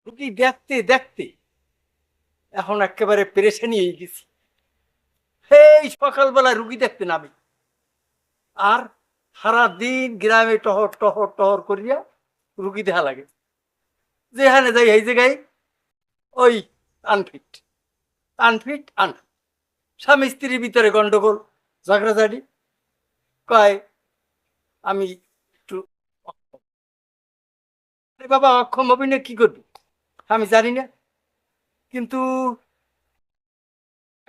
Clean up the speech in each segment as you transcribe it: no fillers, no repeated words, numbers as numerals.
রুগী দেখতে দেখতে এখন একেবারে পেরেশানি হয়ে গেছি। এই সকালবেলা রুগী দেখতে নামি, আর সারা দিন গ্রামে টহর টহর টহর করিয়া রুগী দেখা লাগে। যেখানে যাই এই জায়গায় ওই আনফিট আনফিট আনফিট, স্বামী স্ত্রীর ভিতরে গন্ডগোল, ঝগড়াঝাড়ি। কয় আমি একটু অক্ষম। আরে বাবা, অক্ষম হবি না কি করবি আমি জানি না, কিন্তু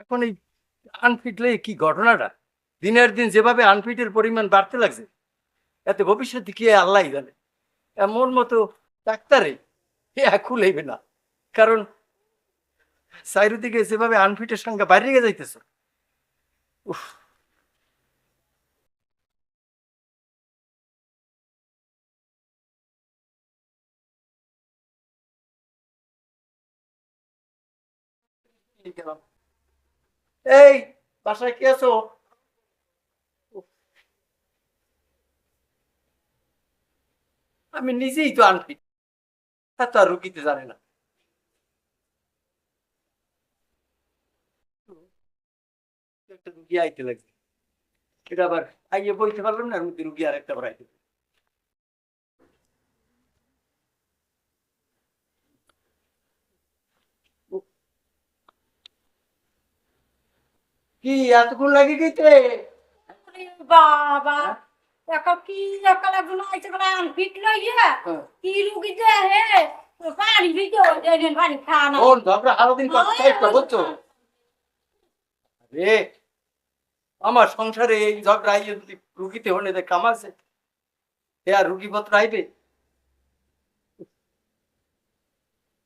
এখন এই আনফিট লয়ে কি ঘটনাটা, দিনের দিন যেভাবে আনফিটের পরিমাণ বাড়তে লাগছে, এতে ভবিষ্যতে কি হয় আল্লাহ জানে। এমন মতো ডাক্তারে এখন হইবে না, কারণ চারিদিকে যেভাবে আনফিটের সংখ্যা বাড়িয়ে যাইতেছে। উফ, কি গেলাম। এই, বাসায় কি আছো? উফ, আমি নিজেই তো আনফিট, তা তো আর রুগীতে জানে না। একটা রুগী আইতে লাগছে, এটা আবার আইয়ে বইতে পারলাম না, রুগী আর একটা বার আইতে। উফ, কি এতক্ষণ লাগে গেছে? ওরে বাবা, হ্যাঁ? একা কি একালা গুলো আইছে গুলো আনফিট লইয়া হ্যাঁ। কি লুকি দে হে পানি দিতে দেন পানি খানা ওর ঝগড়া সারাদিন কত চাইটা বুঝছো রে? আমার সংসারে এই ঝগড়া আইয়ে যদি রুগীতে হনে দেয় কামাছে, এ আর রুগীপত্র আইবে?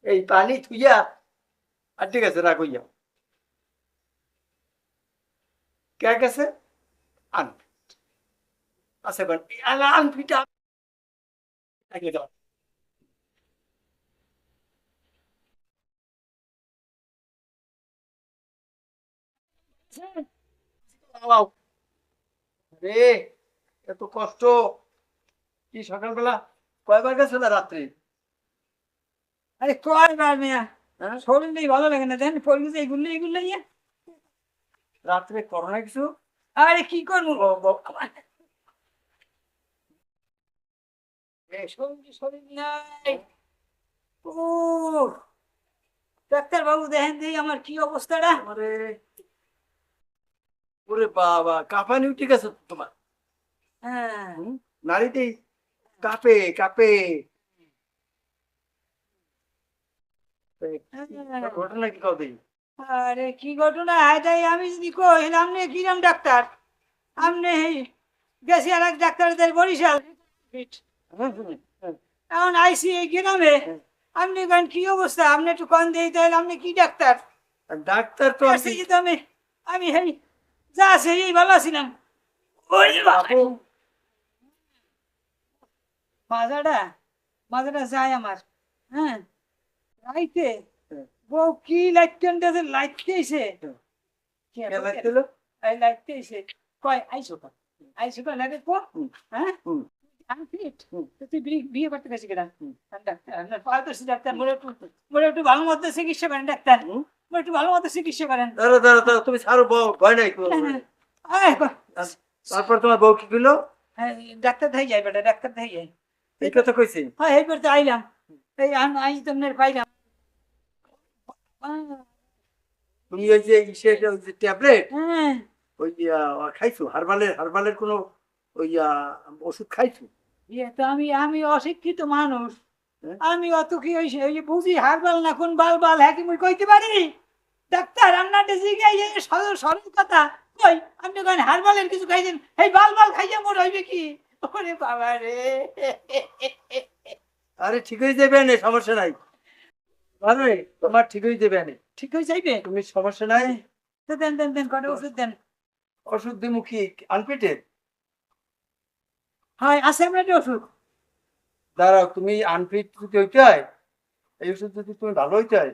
এই পানি থুইয়া, আর ঠিক আছে রাখ হইয়া, কে গেছে? আনফিট আছে আনফিটা লাগিয়ে দাও। চালাও। রে, এত কষ্ট! কি সকালবেলা কয়বার গেছে না রাত্রে? আরে কয়বার মিয়া হ্যাঁ, শরীর নেই ভালো লাগে না দেন ফলগুলো এইগুলো এইগুলো ইয়া রাত্রে করোনা কিছু? আরে কি করবো শরীর শরীর নাই ও ডাক্তার বাবু দেখেন দিই আমার কি অবস্থাটা আরে, ওরে বাবা, কাঁপানি উঠে গেছে তো তোমার। হ্যাঁ হুম? নারীতে কাঁপে কাঁপে। হ্যাঁ। ঘটনা কি কবে? আরে কি ঘটনা এটাই আমি যদি কই আপনি কিরাম ডাক্তার আপনি গেছি আর এক ডাক্তারদের বরিশাল এখন আইসি এই গ্রামে আপনি কেন কি অবস্থা আপনি একটু কন দিয়ে তাহলে আপনি কি ডাক্তার ডাক্তার তো আছি তো আমি আমি হেই যা আছে এই ভালো আছিলাম ওই বাবু, মাজাটা মাজাটা যায় আমার হ্যাঁ লাইতে বউ কি লাইট টেন্ডাছে লাইট খেয়েছে কে লাগছিল? এই লাইট খেয়েছে কয় আইসো কা আইসো কা লাগে কো হুম, হ্যাঁ হুম, আমি ফিট হুম, তো তুই বিয়ে করতে গেছি কেন হুম, ডাক্তার পারদর্শী ডাক্তার মোরে একটু ভালো মতো চিকিৎসা করেন ডাক্তার হুম। মোরে একটু ভালো মতো চিকিৎসা করেন দাঁড়া দাঁড়া দাঁড়া, তুমি ছাড়ো বউ, ভয় নাই কোনো ভয় নাই। আয় তারপর তোমার বউ কি করলো? হ্যাঁ, ডাক্তার দেখাই যায় বেটা ডাক্তার দেখাই যায় এই কথা কইছি। হ্যাঁ এই করতে আইলাম এই আই তোমার পাইলাম তুমি ওই যে ইসে ওই যে ট্যাবলেট, হ্যাঁ ওই খাইছো হারবালের হারবালের কোনো ওই ওষুধ খাইছো? ইয়ে তো আমি আমি অশিক্ষিত মানুষ হ্যাঁ? আমি অত কি হয়েছে ওই যে বুঝি হারবাল না কোন বাল বাল হ্যাঁ কি মুই কইতে পারি ডাক্তার আপনার জিগাই সরল সরল কথা কই আপনি কেন হারবালের কিছু খাইছেন এই বাল বাল খাইয়া মোর হইবে কি ওরে বাবা রে আরে ঠিক হয়ে যাবে না, সমস্যা নাই। আরে তোমার ঠিক হয়ে যাবে না, ঠিক হয়ে যাইবে তুমি সমস্যা নাই। তো দেন দেন দেন কটা ওষুধ দেন ওষুধ দিমুখী আনপিটেড। হয় আছে আপনার ওষুধ দাঁড়াও, তুমি আনফিট যদি হইতে হয়, এই ওষুধ যদি তুমি ভালো হইতে হয়,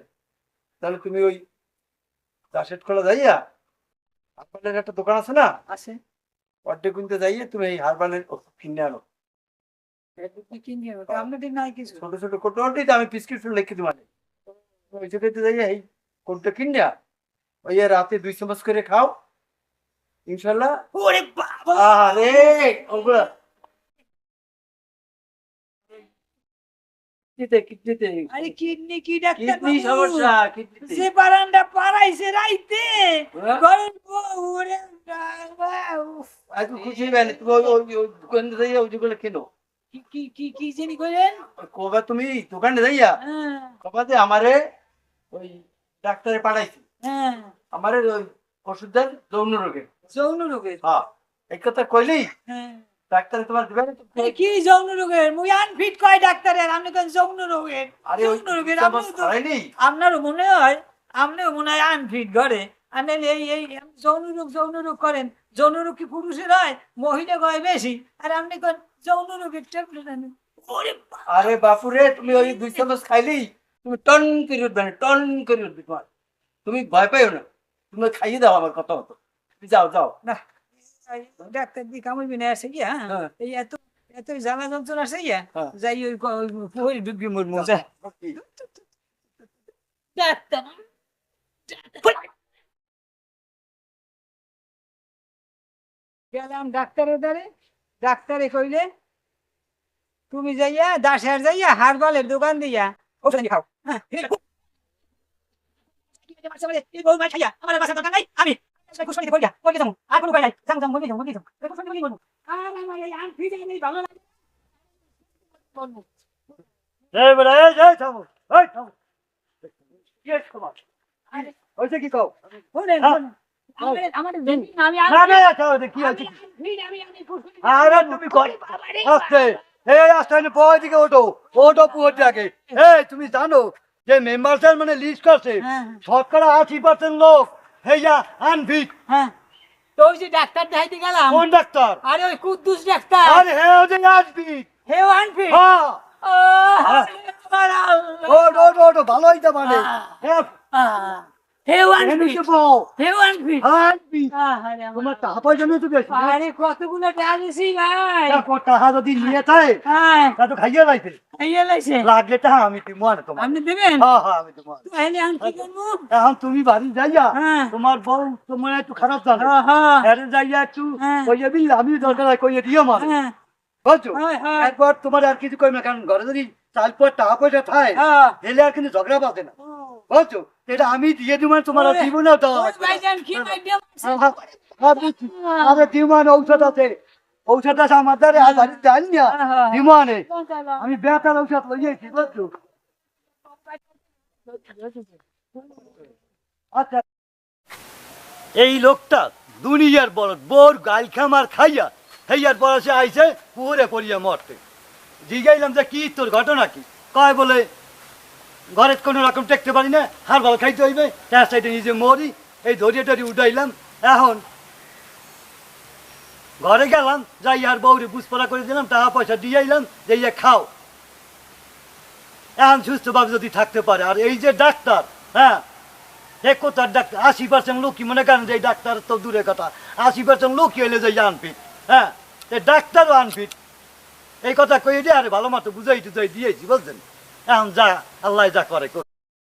তাহলে তুমি ওই দাসের খোলা যাইয়া হারবালের একটা দোকান আছে না, আছে অর্ধেক কিনতে যাইয়ে তুমি এই হারবালের ওষুধ কিনে আনো। আপনাদের নাই কিছু ছোট ছোট কোটোটি আমি প্রেসক্রিপশন লিখে দিই মানে ওই জায়গাতে যাই এই কোনটা কিনা ওই রাতে 2 চামচ করে খাও ইনশাল্লাহ। ওরে বাবা আরে ওগুলা কিডনিতে আরে কিডনি কি ডাক্তার কিডনি বাবু? সমস্যা কিডনিতে যে বারান্দা পাড়াইছে রাইতে হ্যাঁ? ঘরের বউ, ওরে বাবা, উফ। আজ খুশি মানে তুমি ওই দোকানে যাইয়া ওই যেগুলো কেনো কি জানি কইলেন? কবে তুমি দোকানে যাইয়া হ্যাঁ, কবে যে আমারে ওই ডাক্তারে পাঠাইছি হ্যাঁ, আমারে ওই ওষুধ দেন যৌন রোগের। যৌন রোগের। হ্যাঁ এই কথা কইলেই হ্যাঁ। ডাক্তারে তোমার দিবে না তো? এই কি যৌন রোগের? মুই আনফিট কয় ডাক্তারের, আপনি কেন যৌন রোগের? আরে ওই যৌন রোগের চামচ আপনিও তো- খাইনি আপনারও মনে হয়, আপনিও মনে হয় আনফিট ঘরে। আপনি এই যৌন রোগ করেন। যৌন রোগ কি পুরুষের হয়? মহিলা হয় বেশি। আর আপনি কোন যৌন রোগের ট্যাবলেট আনেন? ওরে বাবা! আরে বাপুরে তুমি ওই 2 চামচ খাইলেই তুমি টন করে উঠবে না, টন করে উঠবে তোমার। তুমি ভয় পাইও না, তুমি খাইয়ে দাও আমার কথা মতো। তুমি যাও যাও। না, এই ডাক্তার দি কামড় বিনে আসে গিয়া, হ্যাঁ। এই এত জ্বালা যন্ত্রণা আছে গিয়া, হ্যাঁ। যাই ওই পুহরি ডুববি মরমু যা। ডাক্তার গেলাম ডাক্তারের দ্বারে, ডাক্তারে কইলে তুমি যাইয়া দাসের যাইয়া হারবালের দোকান দিয়া ওষুধ আনি খাও। হ্যাঁ, এই বউ মার খাইয়া আমার বাসা দরকার নাই, আমি কুসুমানি কইয়া কইতে যাবো, আর কোনো উপায় নাই, যাম যাম বলি যাবো কুসুমানি বলি বলবো। আর আমার এই আনফিট এই ভালো লাগে বলবো। এই বড় এই যাই থামো, এই থামো। কি হইছে তোমার? আরে হইছে কি কও? শুনেন, হ্যাঁ। শুনেন, আমাদের দেখি না, আমি না না যাও কি হইছে? আমি কুসুমানি আরে তুমি কই? বাবারে আস্তে এই আস্তে পয় দিকে ওঠো, ওঠো পুরোটি আগে। এই তুমি জানো যে মেম্বার স্যার মানে লিস্ট করছে হ্যাঁ, 80% লোক হেয়া আনফিট। হ্যাঁ। তো ওই যে ডাক্তার দেখাইতে গেলাম, কোন ডাক্তার? আরে ওই কুদ্দুস ডাক্তার, আরে হে ও যে আনফিট। হেও আনফিট। হ্যাঁ আমার আল্লাহ। ওঠ ওঠ ওঠ ভালো হইতে মানে হেও এমনি আনফিট, কে বউ হেও আনফিট। আনফিট তোমার টাকা পয়সা নিয়ে তো বেশি না? আরে কতগুলো টাকা দিছি ভাই। তারপর টাকা যদি নিয়ে যায় হ্যাঁ, তা তো খাইয়ে লাইছে এই লাইছে। লাগলে টাকা আমি তোমার তোমার। আপনি দেবেন? হ্যাঁ হ্যাঁ আমি তোমার। তাহলে আনফি করবো। এখন তুমি বাড়ি যাইয়া হ্যাঁ, তোমার বউ তোমার একটু খারাপ জানে হ্যাঁ, হ্যাঁ যাইয়া একটু হ্যাঁ। কইয়ে দিলে আমি দরকার হয় কইয়ে দিও মার হ্যাঁ, বুঝছো? হ্যাঁ, হ্যাঁ, একবার তোমার আর কিছু কই না কারণ ঘরে যদি তারপর টাকা পয়সা থাকে হ্যাঁ। এলে আর কিন্তু ঝগড়া বাঁধে না বুঝছো? এটা আমি দিয়ে দিব তোমার আর ওরে, জীবনে তো ওই ভাইজান কি মাইডিয়া মারছে? আরে দিমান ঔষধ আছে ঔষধ আছে আমার দ্বারে আর বাড়িতে জানি না হ্যাঁ। দিমানে কোনটা? আমি বেতার ঔষধ লইয়েছি বুঝছো? আচ্ছা এই লোকটা দুনিয়ার বড় বোর গাল খামার খাইয়া হেয়ার পর সে আইছে পুরে পড়িয়া মরতে জিগাইলাম যে কি তোর ঘটনা কি কয় বলে ঘরে কোনো রকম টেকতে পারি না হার ভালো খাইতে হইবে তার সাইডে নিজে মরি এই ধরিয়ে টরি উঠাইলাম এখন ঘরে গেলাম যাই আর বউরে বুঝপড়া করে দিলাম টাকা পয়সা দিয়ে আইলাম যে ইয়ে খাও এখন সুস্থভাবে যদি থাকতে পারে আর এই যে ডাক্তার হ্যাঁ এক কথার ডাক্তার 80% লোকই মনে করেন যে এই ডাক্তার তো দূরের কথা 80% লোকই হইলে যে আনফিট হ্যাঁ এই ডাক্তারও আনফিট এই কথা কই দিয়ে আরে ভালো মতো বুঝাই টুজাই দিয়েছি বুঝলেন এখন যা আল্লাহ যা করে